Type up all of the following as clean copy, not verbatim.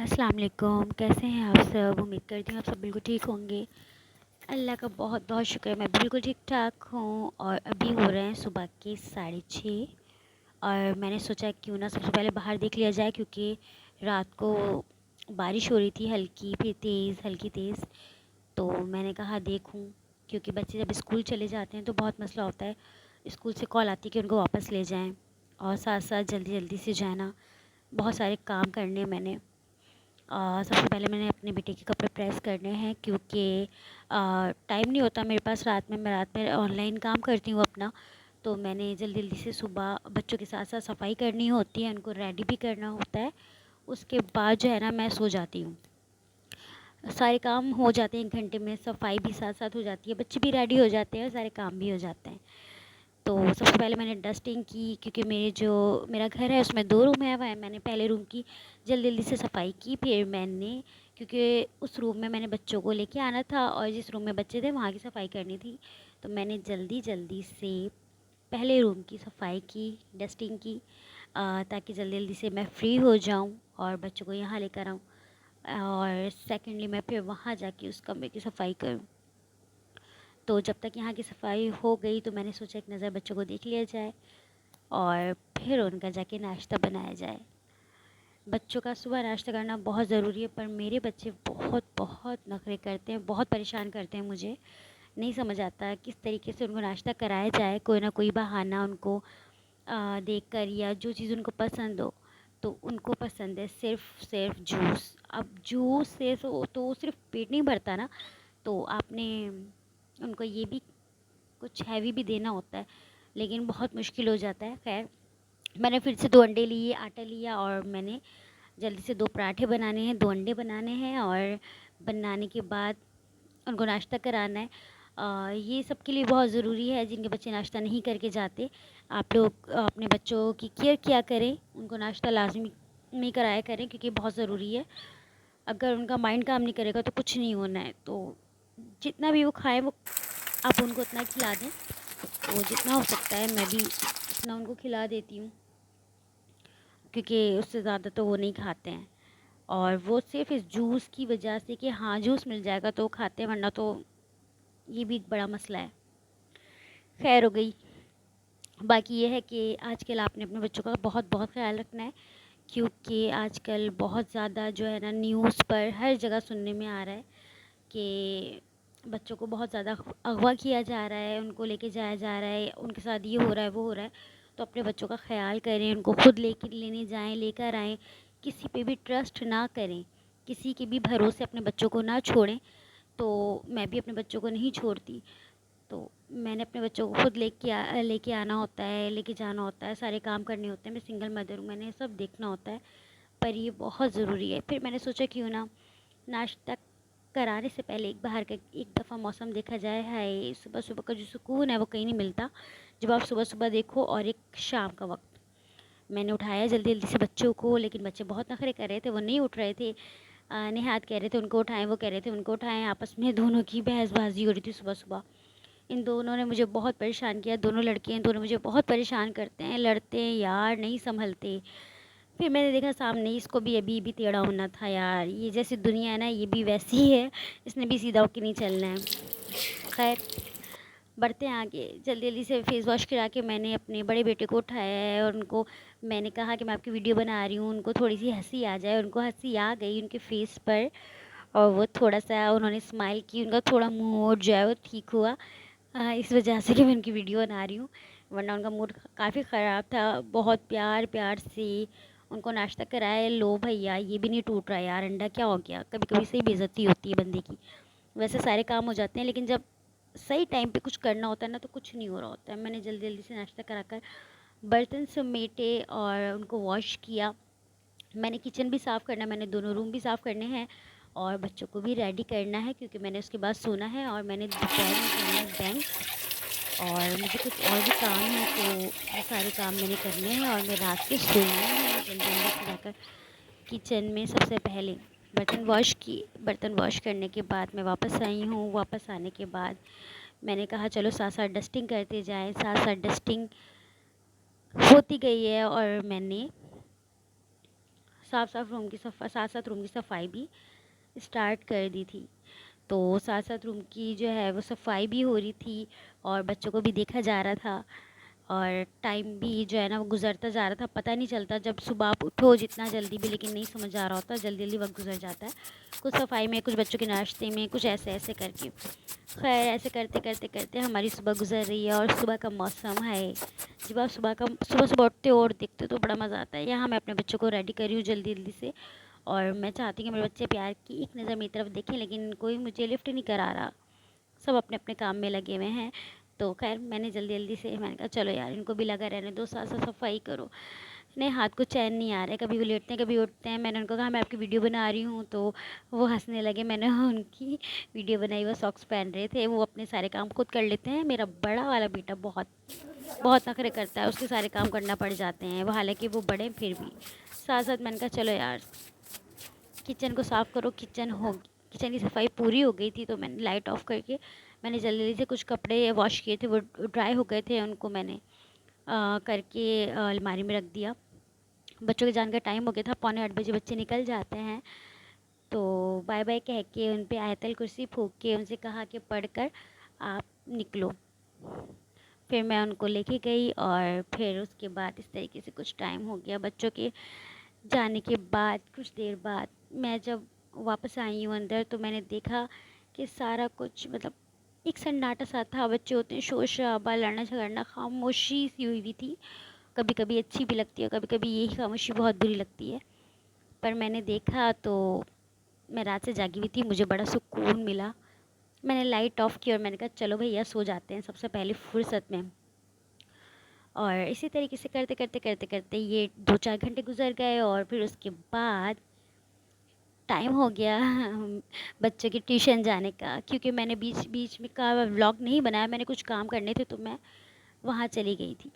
अस्सलाम वालेकुम। कैसे हैं आप सब? उम्मीद करती हूँ आप सब बिल्कुल ठीक होंगे। अल्लाह का बहुत बहुत शुक्र है, मैं बिल्कुल ठीक ठाक हूँ। और अभी हो रहे हैं सुबह के 6:30 और मैंने सोचा क्यों ना सबसे पहले बाहर देख लिया जाए, क्योंकि रात को बारिश हो रही थी, हल्की फिर तेज़ हल्की तेज़। तो मैंने कहा देखूँ, क्योंकि बच्चे जब स्कूल चले जाते हैं तो बहुत मसला होता है। स्कूल से कॉल आती है कि उनको वापस ले जाएँ और साथ साथ जल्दी जल्दी से जाना। बहुत सारे काम करने हैं मैंने। सबसे पहले मैंने अपने बेटे के कपड़े प्रेस करने हैं, क्योंकि टाइम नहीं होता मेरे पास रात में। मैं रात में ऑनलाइन काम करती हूँ अपना, तो मैंने जल्दी जल्दी से सुबह बच्चों के साथ साथ सफाई करनी होती है, उनको रेडी भी करना होता है। उसके बाद जो है ना मैं सो जाती हूँ। सारे काम हो जाते हैं 1 घंटे में, सफाई भी साथ साथ हो जाती है, बच्चे भी रेडी हो जाते हैं, सारे काम भी हो जाते हैं। तो सबसे पहले मैंने डस्टिंग की, क्योंकि मेरा घर है उसमें 2 रूम है, वह मैंने पहले रूम की जल्दी जल्दी से सफाई की। फिर मैंने, क्योंकि उस रूम में मैंने बच्चों को लेके आना था और जिस रूम में बच्चे थे वहाँ की सफाई करनी थी, तो मैंने जल्दी जल्दी से पहले रूम की सफाई की, डस्टिंग की, ताकि जल्दी जल्दी से मैं फ्री हो जाऊँ और बच्चों को यहाँ लेकर आऊँ। और सेकेंडली मैं फिर वहाँ जाके उस कमरे की सफाई करूँ। तो जब तक यहाँ की सफाई हो गई तो मैंने सोचा एक नज़र बच्चों को देख लिया जाए और फिर उनका जाके नाश्ता बनाया जाए। बच्चों का सुबह नाश्ता करना बहुत ज़रूरी है, पर मेरे बच्चे बहुत बहुत नखरे करते हैं, बहुत परेशान करते हैं। मुझे नहीं समझ आता किस तरीके से उनको नाश्ता कराया जाए। कोई ना कोई बहाना उनको देखकर, या जो चीज़ उनको पसंद हो। तो उनको पसंद है सिर्फ़ सिर्फ जूस। अब जूस से तो सिर्फ पेट नहीं भरता ना, तो आपने उनको ये भी कुछ हैवी भी देना होता है, लेकिन बहुत मुश्किल हो जाता है। खैर, मैंने फिर से 2 अंडे लिए, आटा लिया और मैंने जल्दी से 2 पराठे बनाने हैं, 2 अंडे बनाने हैं और बनाने के बाद उनको नाश्ता कराना है। ये सब के लिए बहुत ज़रूरी है, जिनके बच्चे नाश्ता नहीं करके जाते। आप लोग अपने बच्चों की केयर किया करें, उनको नाश्ता लाज़मी में कराया करें, क्योंकि बहुत ज़रूरी है। अगर उनका माइंड काम नहीं करेगा तो कुछ नहीं होना है। तो जितना भी वो खाएँ, वो आप उनको उतना खिला दें। तो जितना हो सकता है मैं भी उतना उनको खिला देती हूँ, क्योंकि उससे ज़्यादा तो वो नहीं खाते हैं। और वो सिर्फ़ इस जूस की वजह से कि हाँ जूस मिल जाएगा तो वो खाते हैं, वरना तो ये भी एक बड़ा मसला है। खैर हो गई। बाकी ये है कि आजकल आपने अपने बच्चों का बहुत बहुत ख्याल रखना है, क्योंकि आजकल बहुत ज़्यादा जो है ना न्यूज़ पर हर जगह सुनने में आ रहा है कि बच्चों को बहुत ज़्यादा अगवा किया जा रहा है, उनको लेके जाया जा रहा है, उनके साथ ये हो रहा है वो हो रहा है। तो अपने बच्चों का ख्याल करें, उनको खुद लेने जाएं, लेकर आएँ। किसी पे भी ट्रस्ट ना करें, किसी के भी भरोसे अपने बच्चों को ना छोड़ें। तो मैं भी अपने बच्चों को नहीं छोड़ती। तो मैंने अपने बच्चों को खुद लेके आना होता है, लेके जाना होता है, सारे काम करने होते हैं। मैं सिंगल मदर हूँ, मैंने सब देखना होता है, पर ये बहुत ज़रूरी है। फिर मैंने सोचा क्यों ना नाश्ता कराने से पहले एक बाहर का एक दफ़ा मौसम देखा जाए। हाय, सुबह सुबह का जो सुकून है वो कहीं नहीं मिलता, जब आप सुबह सुबह देखो। और एक शाम का वक्त मैंने उठाया जल्दी जल्दी से बच्चों को, लेकिन बच्चे बहुत नखरे कर रहे थे, वो नहीं उठ रहे थे। निहात कह रहे थे उनको उठाएं, वो कह रहे थे उनको उठाएं। आपस में दोनों की बहसबाजी हो रही थी सुबह सुबह। इन दोनों ने मुझे बहुत परेशान किया, दोनों लड़के हैं, दोनों मुझे बहुत परेशान करते हैं, लड़ते हैं यार, नहीं संभलते। फिर मैंने देखा सामने इसको भी अभी भी टेढ़ा होना था यार, ये जैसी दुनिया है ना ये भी वैसी ही है, इसने भी सीधा होके नहीं चलना है। खैर, बढ़ते हैं आगे। जल्दी जल्दी से फेस वॉश करा के मैंने अपने बड़े बेटे को उठाया है और उनको मैंने कहा कि मैं आपकी वीडियो बना रही हूँ, उनको थोड़ी सी हंसी आ जाए। उनको हंसी आ गई उनके फेस पर, और वो थोड़ा सा उन्होंने स्माइल की, उनका थोड़ा मूड जो है वो ठीक हुआ। इस वजह से कि मैं उनकी वीडियो बना रही हूँ, वरना उनका मूड काफ़ी ख़राब था। बहुत प्यार प्यार से उनको नाश्ता कराया। लो भैया, ये भी नहीं टूट रहा यार, अंडा क्या हो गया। कभी कभी सही बेइज्जती होती है बंदे की। वैसे सारे काम हो जाते हैं, लेकिन जब सही टाइम पे कुछ करना होता है ना तो कुछ नहीं हो रहा होता है। मैंने जल्दी जल्दी से नाश्ता कराकर बर्तन समेटे और उनको वॉश किया। मैंने किचन भी साफ़ करना है, मैंने दोनों रूम भी साफ़ करने हैं और बच्चों को भी रेडी करना है, क्योंकि मैंने उसके बाद सोना है। और मैंने दोपहर में जाना है बैंक, और मुझे कुछ और भी काम है, तो वो सारे काम मैंने करने हैं। और मैं रात के सोई नहीं हूँ। मैं जल्दी जल्दी से जाकर किचन में सबसे पहले बर्तन वॉश करने के बाद मैं वापस आई हूँ। वापस आने के बाद मैंने कहा चलो साथ साथ डस्टिंग करते जाएं। साथ साथ डस्टिंग होती गई है और मैंने साथ साथ रूम की सफाई भी स्टार्ट कर दी थी। तो साथ साथ रूम की जो है वो सफाई भी हो रही थी और बच्चों को भी देखा जा रहा था, और टाइम भी जो है ना वो गुज़रता जा रहा था। पता नहीं चलता, जब सुबह आप उठो जितना जल्दी भी, लेकिन नहीं समझ आ रहा होता, जल्दी जल्दी वक्त गुजर जाता है, कुछ सफाई में, कुछ बच्चों के नाश्ते में, कुछ ऐसे ऐसे करके। खैर ऐसे करते करते करते हमारी सुबह गुजर रही है, और सुबह का मौसम है। जब आप सुबह सुबह उठते हो और देखते हो तो बड़ा मज़ा आता है। यहाँ मैं अपने बच्चों को रेडी कर रही हूँ जल्दी जल्दी से, और मैं चाहती हूँ कि मेरे बच्चे प्यार की एक नज़र मेरी तरफ देखें, लेकिन कोई मुझे लिफ्ट नहीं करा रहा, सब अपने अपने काम में लगे हुए हैं। तो खैर मैंने जल्दी जल्दी से मैंने कहा चलो यार इनको भी लगा रहने दो, साथ साथ सफाई करो। नहीं, हाथ को चैन नहीं आ रहा है, कभी वो लेटते हैं कभी उठते हैं। मैंने उनको कहा मैं आपकी वीडियो बना रही हूँ, तो वो हंसने लगे। मैंने उनकी वीडियो बनाई, वो सॉक्स पहन रहे थे। वो अपने सारे काम खुद कर लेते हैं। मेरा बड़ा वाला बेटा बहुत बहुत नखरे करता है, उसके सारे काम करना पड़ जाते हैं, वो हालांकि वो बड़े फिर भी। साथ साथ मैंने कहा चलो यार किचन को साफ़ करो। किचन की सफाई पूरी हो गई थी, तो मैंने लाइट ऑफ करके मैंने जल्दी जल्दी से कुछ कपड़े वॉश किए थे, वो ड्राई हो गए थे, उनको मैंने करके अलमारी में रख दिया। बच्चों के जाने का टाइम हो गया था, 7:45 बच्चे निकल जाते हैं। तो बाय बाय कह के उन पे आयतल कुर्सी फूँक के उनसे कहा कि पढ़कर आप निकलो। फिर मैं उनको लेके गई, और फिर उसके बाद इस तरीके से कुछ टाइम हो गया। बच्चों के जाने के बाद कुछ देर बाद मैं जब वापस आई हूँ अंदर, तो मैंने देखा कि सारा कुछ मतलब एक सन्नाटा सा था। बच्चे होते हैं, शोर शराबा, लड़ना झगड़ना, खामोशी सी हुई थी। कभी कभी अच्छी भी लगती है, कभी कभी यही खामोशी बहुत बुरी लगती है। पर मैंने देखा तो मैं रात से जागी हुई थी, मुझे बड़ा सुकून मिला। मैंने लाइट ऑफ़ की और मैंने कहा चलो भैया सो जाते हैं सबसे पहले फुर्सत में। और इसी तरीके से करते करते करते करते ये 2-4 घंटे गुजर गए, और फिर उसके बाद टाइम हो गया बच्चों की ट्यूशन जाने का। क्योंकि मैंने बीच बीच में का व्लॉग नहीं बनाया, मैंने कुछ काम करने थे तो मैं वहाँ चली गई थी।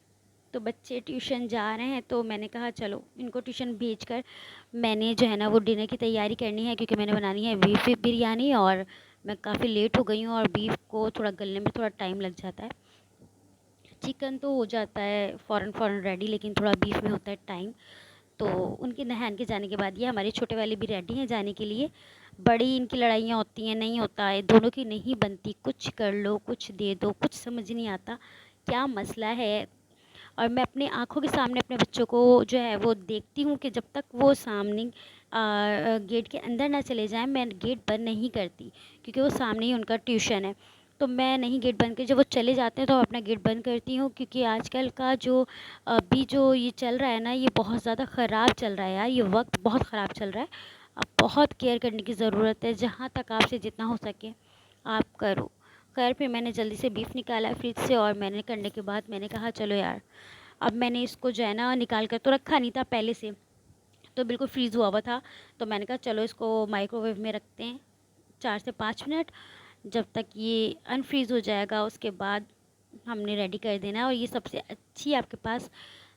तो बच्चे ट्यूशन जा रहे हैं, तो मैंने कहा चलो इनको ट्यूशन भेजकर मैंने जो है ना वो डिनर की तैयारी करनी है, क्योंकि मैंने बनानी है बीफ बिरयानी, और मैं काफ़ी लेट हो गई हूँ, और बीफ को थोड़ा गलने में थोड़ा टाइम लग जाता है। चिकन तो हो जाता है फ़ौरन रेडी, लेकिन थोड़ा बीफ में होता है टाइम। तो उनके नहान के जाने के बाद ये हमारे छोटे वाले भी रेडी हैं जाने के लिए। बड़ी इनकी लड़ाइयाँ होती हैं, नहीं होता है, दोनों की नहीं बनती, कुछ कर लो कुछ दे दो, कुछ समझ नहीं आता क्या मसला है। और मैं अपनी आँखों के सामने अपने बच्चों को जो है वो देखती हूँ कि जब तक वो सामने गेट के अंदर ना चले जाएं, मैं गेट बंद नहीं करती, क्योंकि वो सामने ही उनका ट्यूशन है। तो मैं नहीं गेट बंद कर, जब वो चले जाते हैं तो अपना गेट बंद करती हूँ, क्योंकि आजकल का जो अभी जो ये चल रहा है ना, ये बहुत ज़्यादा ख़राब चल रहा है यार, ये वक्त बहुत ख़राब चल रहा है। अब बहुत केयर करने की ज़रूरत है, जहाँ तक आपसे जितना हो सके आप करो। खैर फिर मैंने जल्दी से बीफ निकाला फ्रिज से, और मैंने करने के बाद मैंने कहा चलो यार, अब मैंने इसको जो है ना निकाल कर तो रखा नहीं था पहले से, तो बिल्कुल फ्रीज़ हुआ हुआ था। तो मैंने कहा चलो इसको माइक्रोवेव में रखते हैं 4 से 5 मिनट, जब तक ये अनफ्रीज़ हो जाएगा उसके बाद हमने रेडी कर देना है। और ये सबसे अच्छी आपके पास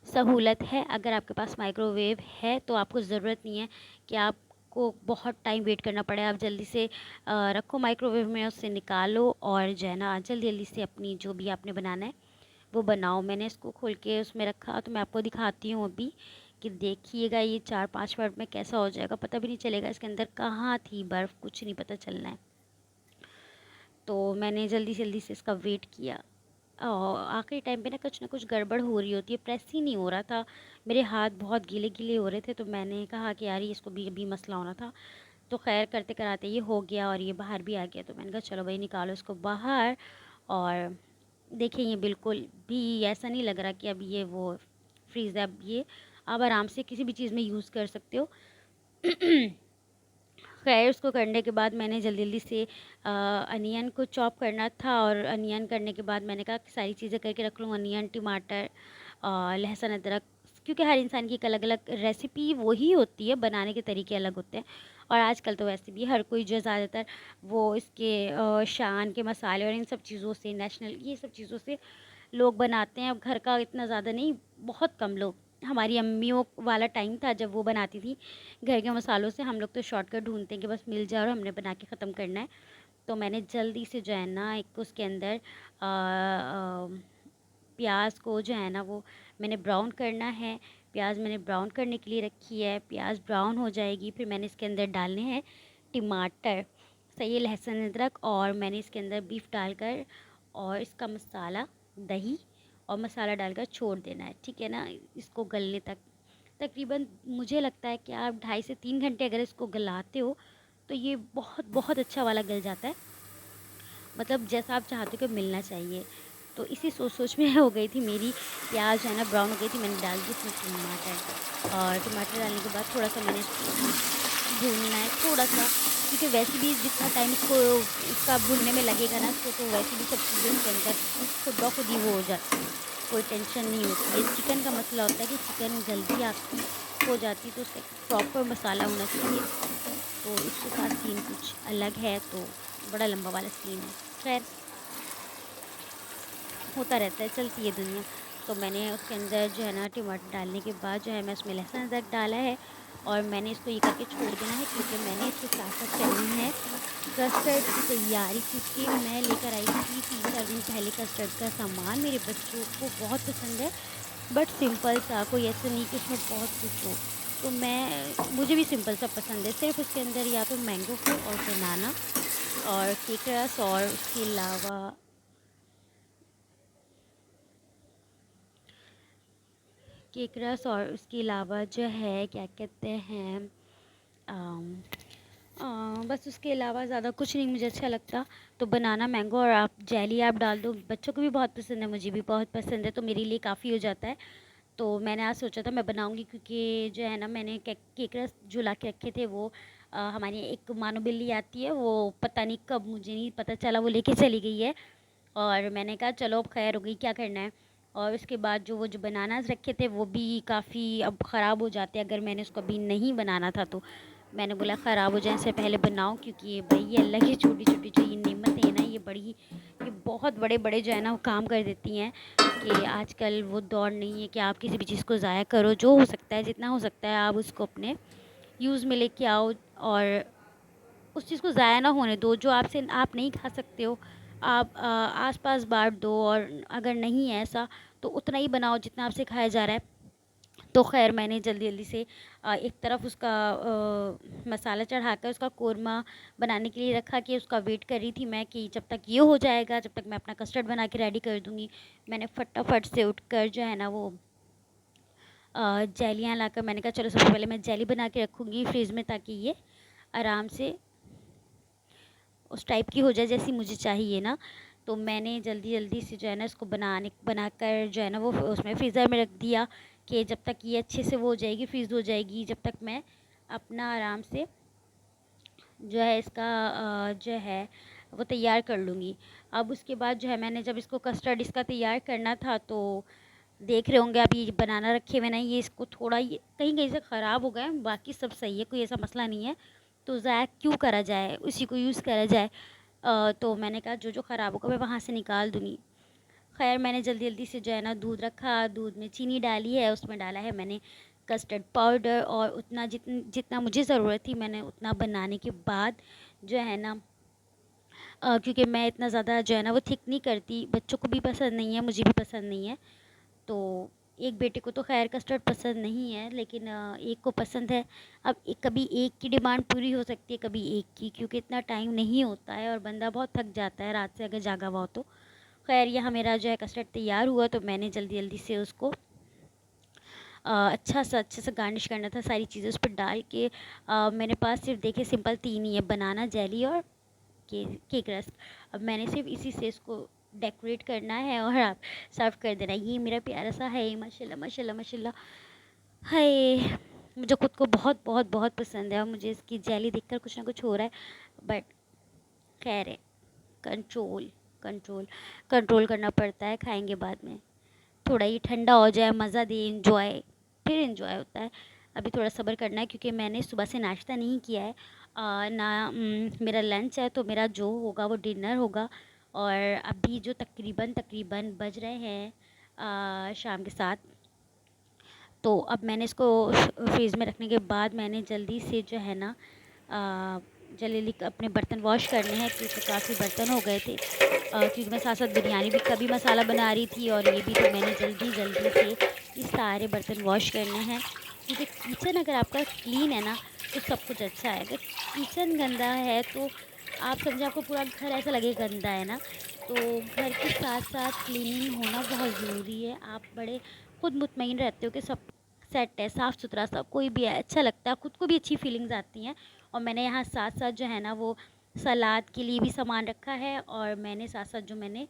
सहूलत है, अगर आपके पास माइक्रोवेव है तो आपको ज़रूरत नहीं है कि आपको बहुत टाइम वेट करना पड़े। आप जल्दी से रखो माइक्रोवेव में, उससे निकालो, और जो है ना जल्दी जल्दी से अपनी जो भी आपने बनाना है वो बनाओ। मैंने इसको खोल के उसमें रखा, तो मैं आपको दिखाती हूँ अभी कि देखिएगा ये 4-5 मिनट में कैसा हो जाएगा, पता भी नहीं चलेगा इसके अंदर कहाँ थी बर्फ़, कुछ नहीं पता चलना है। तो मैंने जल्दी जल्दी से इसका वेट किया, और आखिरी टाइम पे ना कुछ गड़बड़ हो रही होती है, प्रेस ही नहीं हो रहा था, मेरे हाथ बहुत गीले गीले हो रहे थे। तो मैंने कहा कि यार ये इसको भी अभी मसला होना था। तो खैर करते कराते ये हो गया, और ये बाहर भी आ गया। तो मैंने कहा चलो भाई निकालो इसको बाहर। और देखिए ये बिल्कुल भी ऐसा नहीं लग रहा कि अब ये वो फ्रीज़ है, अब ये आप आराम से किसी भी चीज़ में यूज़ कर सकते हो। खैर उसको करने के बाद मैंने जल्दी जल्दी से अनियन को चॉप करना था, और अनियन करने के बाद मैंने कहा कि सारी चीज़ें करके रख लूँ, अनियन, टमाटर, लहसुन, अदरक, क्योंकि हर इंसान की एक अलग अलग रेसिपी वही होती है, बनाने के तरीके अलग होते हैं। और आजकल तो वैसे भी हर कोई जो ज़्यादातर वो इसके शान के मसाले और इन सब चीज़ों से, नेशनल ये सब चीज़ों से लोग बनाते हैं। अब घर का इतना ज़्यादा नहीं, बहुत कम लोग। हमारी अम्मियों वाला टाइम था जब वो बनाती थी घर के मसालों से, हम लोग तो शॉर्टकट ढूंढते हैं कि बस मिल जाए और हमने बना के ख़त्म करना है। तो मैंने जल्दी से जो है ना एक उसके अंदर प्याज को जो है ना वो मैंने ब्राउन करना है। प्याज मैंने ब्राउन करने के लिए रखी है। प्याज ब्राउन हो जाएगी, फिर मैंने इसके अंदर डालने हैं टमाटर, सही लहसुन अदरक, और मैंने इसके अंदर बीफ डालकर और इसका मसाला, दही और मसाला डालकर छोड़ देना है, ठीक है ना, इसको गलने तक। तकरीबन मुझे लगता है कि आप 2.5 से 3 घंटे अगर इसको गलाते हो तो ये बहुत बहुत अच्छा वाला गल जाता है, मतलब जैसा आप चाहते हो कि मिलना चाहिए। तो इसी सोच सोच में हो गई थी मेरी, प्याज है ना ब्राउन हो गई थी, मैंने डाल दी इसमें टमाटर, और टमाटर डालने के बाद थोड़ा सा मैंने भूनना है थोड़ा सा, क्योंकि वैसे भी जितना टाइम इसको इसका भूनने में लगेगा ना इसको, तो वैसे भी सब चीज़ें इसके अंदर खुद ब खुद ही वो हो जाती है, कोई टेंशन नहीं होती है। चिकन का मसला होता है कि चिकन जल्दी आपकी हो जाती है, तो उसका प्रॉपर मसाला होना चाहिए। तो इसके साथ सीन कुछ अलग है, तो बड़ा लंबा वाला सीन है। खैर, होता रहता है, चलती है दुनिया। तो मैंने उसके अंदर जो है ना टमाटर डालने के बाद जो है मैं उसमें लहसुन अदरक डाला है, और मैंने इसको ये करके छोड़ देना है, क्योंकि मैंने इसके साथ साथ करनी है कस्टर्ड की तैयारी, क्योंकि मैं लेकर आई थी 3-4 दिन पहले कस्टर्ड का सामान। मेरे बच्चों को बहुत पसंद है, बट सिंपल सा, कोई ऐसा नहीं कि उसमें बहुत कुछ हो। तो मुझे भी सिंपल सा पसंद है, सिर्फ उसके अंदर या तो मैंगो फ्रूट और बनाना और केक रस, और उसके अलावा केक रस, और उसके अलावा जो है क्या कहते हैं, अम, बस उसके अलावा ज़्यादा कुछ नहीं मुझे अच्छा लगता। तो बनाना, मैंगो, और आप जेली आप डाल दो, बच्चों को भी बहुत पसंद है, मुझे भी बहुत पसंद है, तो मेरे लिए काफ़ी हो जाता है। तो मैंने आज सोचा था मैं बनाऊंगी, क्योंकि जो है ना मैंने केक रस जो ला के रखे थे वो हमारी एक मानो बिल्ली आती है, वो पता नहीं कब, मुझे नहीं पता चला, वो लेके चली गई है, और मैंने कहा चलो अब खैर हो गई, क्या करना है। और उसके बाद जो बनानास रखे थे वो भी काफ़ी अब ख़राब हो जाते, अगर मैंने उसको अभी नहीं बनाना था तो मैंने बोला ख़राब हो जाए इससे पहले बनाओ, क्योंकि भाई ये अल्लाह की छोटी छोटी जो ये नेमतें हैं ना, ये बहुत बड़े बड़े जो है ना वो काम कर देती हैं। कि आजकल वो दौर नहीं है कि आप किसी भी चीज़ को ज़ाया करो, जो हो सकता है जितना हो सकता है आप उसको अपने यूज़ में लेके आओ, और उस चीज़ को ज़ाया ना होने दो। जो आप नहीं खा सकते हो, आप आस-पास बाँट दो, और अगर नहीं है ऐसा तो उतना ही बनाओ जितना आपसे खाया जा रहा है। तो ख़ैर मैंने जल्दी-जल्दी से एक तरफ उसका मसाला चढ़ाकर उसका कोरमा बनाने के लिए रखा, कि उसका वेट कर रही थी मैं कि जब तक ये हो जाएगा, जब तक मैं अपना कस्टर्ड बना के रेडी कर दूँगी। मैंने फटाफट से उठकर जो है ना वो जेलियाँ लाकर, मैंने कहा चलो सबसे पहले मैं जेली बना के रखूँगी फ्रिज में, ताकि ये आराम से उस टाइप की हो जाए जैसी मुझे चाहिए ना। तो मैंने जल्दी-जल्दी से जो है ना इसको बनाकर जो है ना वो उसमें फ्रीज़र में रख दिया, कि जब तक ये अच्छे से वो हो जाएगी, फ्रीज़ हो जाएगी, जब तक मैं अपना आराम से जो है इसका जो है वो तैयार कर लूँगी। अब उसके बाद जो है मैंने जब इसको कस्टर्ड इसका तैयार करना था, तो देख रहे होंगे आप, ये बनाना रखे हुए ना, ये इसको थोड़ा ये कहीं-कहीं से ख़राब हो गए हैं, बाकी सब सही है, कोई ऐसा मसला नहीं है। तो ज़ाया क्यों करा जाए, उसी को यूज़ करा जाए। तो मैंने कहा जो ख़राब होगा मैं वहाँ से निकाल दूँगी। ख़ैर मैंने जल्दी-जल्दी से जो है ना दूध रखा, दूध में चीनी डाली है, उसमें डाला है मैंने कस्टर्ड पाउडर, और उतना जितना मुझे ज़रूरत थी मैंने उतना बनाने के बाद जो है ना क्योंकि मैं इतना ज़्यादा जो है ना वो थिक नहीं करती, बच्चों को भी पसंद नहीं है, मुझे भी पसंद नहीं है। तो एक बेटे को तो ख़ैर कस्टर्ड पसंद नहीं है, लेकिन एक को पसंद है। अब कभी एक की डिमांड पूरी हो सकती है, कभी एक की, क्योंकि इतना टाइम नहीं होता है और बंदा बहुत थक जाता है रात से अगर जागा हुआ हो तो। खैर यहाँ मेरा जो है कस्टर्ड तैयार हुआ, तो मैंने जल्दी-जल्दी से उसको अच्छे से गार्निश करना था, सारी चीज़ें उस पर डाल के। मेरे पास सिर्फ देखिए सिंपल 3 ही है, बनाना, जेली और केक रस। अब मैंने सिर्फ इसी से इसको डेकोरेट करना है और आप सर्व कर देना है। ये मेरा प्यारा सा है, माशाल्लाह माशाल्लाह माशाल्लाह। हाय, मुझे खुद को बहुत बहुत बहुत पसंद है, और मुझे इसकी जेली देखकर कुछ ना कुछ हो रहा है, बट खैर है, कंट्रोल कंट्रोल कंट्रोल करना पड़ता है, खाएंगे बाद में। थोड़ा ये ठंडा हो जाए, मज़ा दे, इंजॉय, फिर इंजॉय होता है। अभी थोड़ा सब्र करना है, क्योंकि मैंने सुबह से नाश्ता नहीं किया है, ना मेरा लंच है, तो मेरा जो होगा वो डिनर होगा। और अभी जो तकरीबन तकरीबन बज रहे हैं शाम के 7। तो अब मैंने इसको फ्रीज़ में रखने के बाद मैंने जल्दी से जो है ना जल्दी अपने बर्तन वॉश करने हैं क्योंकि काफ़ी बर्तन हो गए थे, क्योंकि मैं साथ साथ बिरयानी भी का भी मसाला बना रही थी और ये भी, तो मैंने जल्दी जल्दी से ये सारे बर्तन वॉश करने हैं। क्योंकि किचन अगर आपका क्लीन है ना तो सब कुछ अच्छा है, अगर किचन गंदा है तो आप समझो आपको पूरा घर ऐसा लगे गंदा है ना। तो घर के साथ साथ क्लीनिंग होना बहुत ज़रूरी है। आप बड़े खुद मुतमईन रहते हो कि सब सेट है, साफ़ सुथरा सब कोई भी है, अच्छा लगता है, खुद को भी अच्छी फीलिंग्स आती हैं। और मैंने यहाँ साथ साथ जो है ना वो सलाद के लिए भी सामान रखा है, और मैंने साथ साथ जो मैंने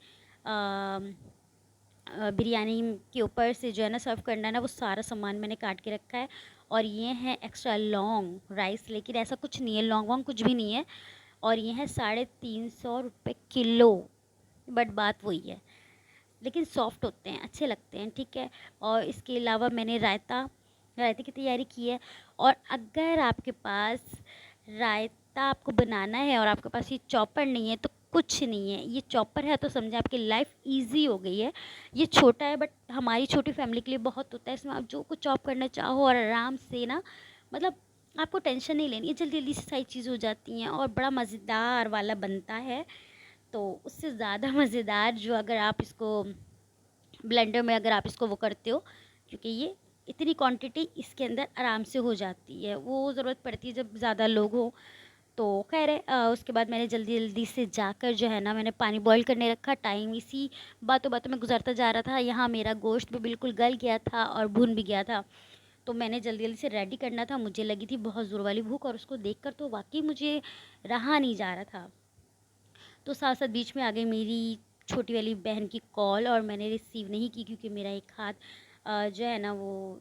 बिरयानी के ऊपर से जो है ना सर्व करना है ना वो सारा सामान मैंने काट के रखा है। और ये है एक्स्ट्रा लॉन्ग राइस, लेकिन ऐसा कुछ नहीं है, लॉन्ग वॉन्ग कुछ भी नहीं है। और ये है 350 रुपये किलो। बट बात वही है, लेकिन सॉफ्ट होते हैं, अच्छे लगते हैं, ठीक है। और इसके अलावा मैंने रायते की तैयारी की है। और अगर आपके पास रायता आपको बनाना है और आपके पास ये चॉपर नहीं है तो कुछ नहीं है, ये चॉपर है तो समझे आपकी लाइफ इजी हो गई है। ये छोटा है बट हमारी छोटी फैमिली के लिए बहुत होता है, इसमें आप जो कुछ चॉप करना चाहो और आराम से ना, मतलब आपको टेंशन नहीं लेनी है, जल्दी जल्दी से सारी चीज़ हो जाती हैं और बड़ा मज़ेदार वाला बनता है। तो उससे ज़्यादा मज़ेदार जो अगर आप इसको ब्लेंडर में अगर आप इसको वो करते हो, क्योंकि ये इतनी क्वांटिटी इसके अंदर आराम से हो जाती है, वो ज़रूरत पड़ती है जब ज़्यादा लोग हो। तो खैर है, उसके बाद मैंने जल्दी जल्दी से जाकर जो है ना मैंने पानी बॉईल करने रखा। टाइम इसी बातों बातों में गुजरता जा रहा था, यहाँ मेरा गोश्त भी बिल्कुल गल गया था और भुन भी गया था। तो मैंने जल्दी जल्दी से रेडी करना था, मुझे लगी थी बहुत ज़ोर वाली भूख और उसको देखकर तो वाकई मुझे रहा नहीं जा रहा था। तो साथ साथ बीच में आ गई मेरी छोटी वाली बहन की कॉल और मैंने रिसीव नहीं की क्योंकि मेरा एक हाथ जो है ना वो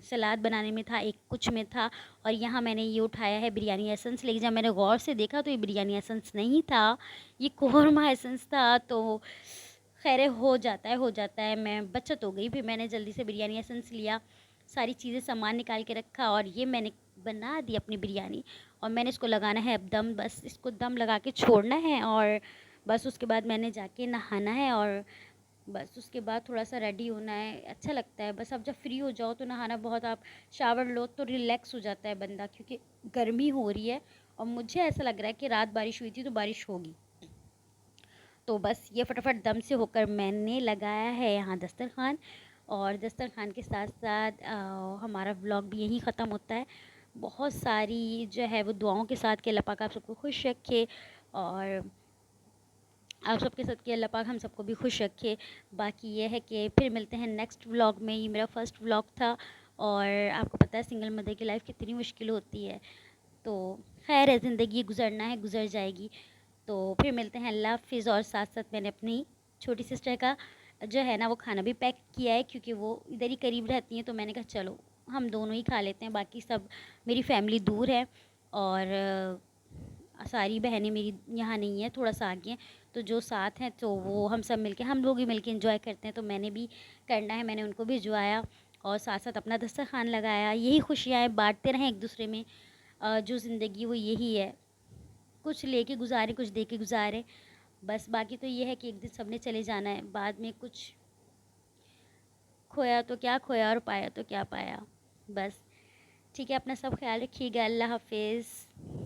सलाद बनाने में था, एक कुछ में था। और यहाँ मैंने ये उठाया है बिरयानी एसेंस, लेकिन जब मैंने गौर से देखा तो ये बिरयानी एसेंस नहीं था, ये कोरमा एसेंस था। तो खैर हो जाता है, मैं बचत हो गई। फिर मैंने जल्दी से बिरयानी एसेंस लिया, सारी चीज़ें सामान निकाल के रखा और ये मैंने बना दी अपनी बिरयानी। और मैंने इसको लगाना है अब दम, बस इसको दम लगा के छोड़ना है और बस उसके बाद मैंने जाके नहाना है और बस उसके बाद थोड़ा-सा रेडी होना है। अच्छा लगता है बस, अब जब फ्री हो जाओ तो नहाना बहुत, आप शावर लो तो रिलैक्स हो जाता है बंदा, क्योंकि गर्मी हो रही है और मुझे ऐसा लग रहा है कि रात बारिश हुई थी तो बारिश होगी। तो बस ये फटाफट दम से होकर मैंने लगाया है यहाँ दस्तरखान। और दस्तरखान के साथ साथ हमारा व्लॉग भी यहीं ख़त्म होता है। बहुत सारी जो है वो दुआओं के साथ कि अल्लाह पाक आप सबको खुश रखे और आप सबके साथ कि अल्लाह पाक हम सबको भी खुश रखे। बाकी ये है कि फिर मिलते हैं नेक्स्ट व्लॉग में। ये मेरा फ़र्स्ट व्लॉग था और आपको पता है सिंगल मदर की लाइफ कितनी मुश्किल होती है। तो खैर है, ज़िंदगी गुजरना है, गुजर जाएगी। तो फिर मिलते हैं, अल्लाह हाफ़िज़। और साथ साथ मैंने अपनी छोटी सिस्टर का जो है ना वो खाना भी पैक किया है, क्योंकि वो इधर ही करीब रहती हैं, तो मैंने कहा चलो हम दोनों ही खा लेते हैं, बाकी सब मेरी फैमिली दूर है और सारी बहनें मेरी यहाँ नहीं है, थोड़ा सा आगे हैं। तो जो साथ हैं तो वो हम सब मिलके, हम लोग ही मिलके एंजॉय करते हैं, तो मैंने भी करना है, मैंने उनको भी भिजवाया और साथ साथ अपना दस्तरखान लगाया। यही खुशियाँ हैं, बांटते रहें एक दूसरे में। जो ज़िंदगी वो यही है, कुछ लेके गुजारे कुछ दे के गुजारे, बस। बाकी तो ये है कि एक दिन सबने चले जाना है, बाद में कुछ खोया तो क्या खोया और पाया तो क्या पाया, बस। ठीक है, अपना सब ख्याल रखिएगा, अल्लाह हाफिज़।